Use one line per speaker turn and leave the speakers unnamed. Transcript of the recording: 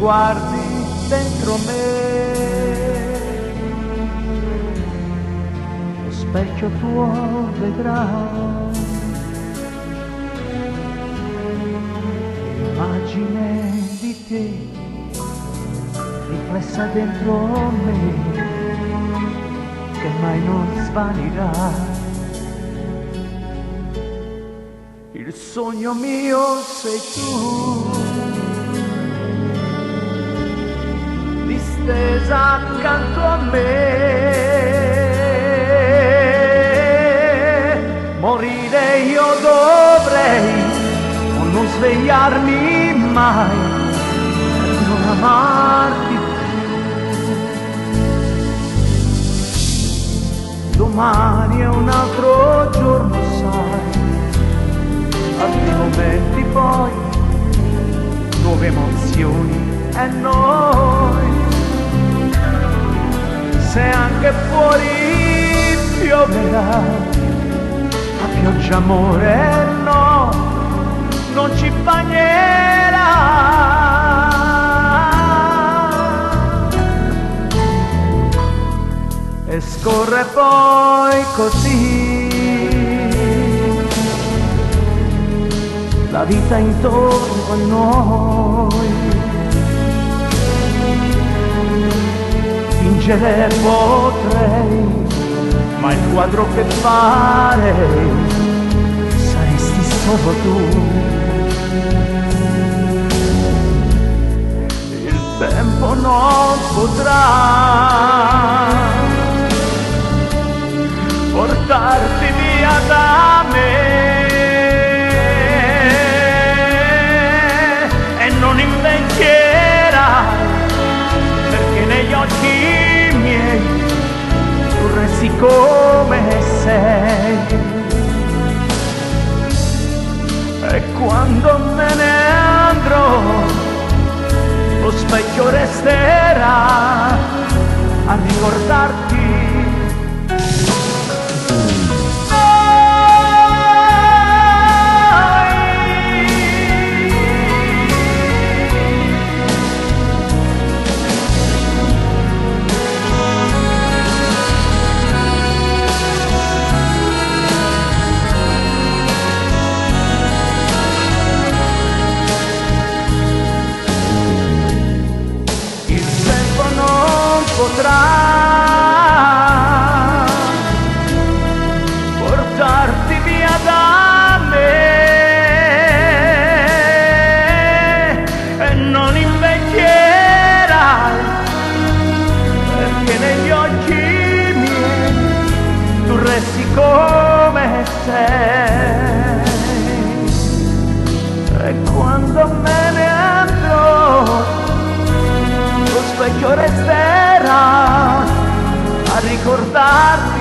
guardi dentro me, lo specchio tuo vedrà l'immagine di te riflessa dentro me, che mai non svanirà. Il sogno mio sei tu, distesa accanto a me. Morire io dovrei, o non svegliarmi mai, per non amarti più. Domani è un altro giorno, sai, altri momenti poi, nuove emozioni e noi. Se anche fuori pioverà, la pioggia amore no, non ci bagnerà. E scorre poi così la vita intorno a noi. Fingere potrei, ma il quadro che farei saresti solo tu. Il tempo non potrà portarti via da me, non invecchierai, perché negli occhi miei tu resti come sei. E quando me ne andrò, lo specchio resterà a ricordarti. Potrà portarti via da me, e non invecchierai, perché negli occhi miei tu resti come sei. E quando me ne andrò, lo specchio resterà a ricordarti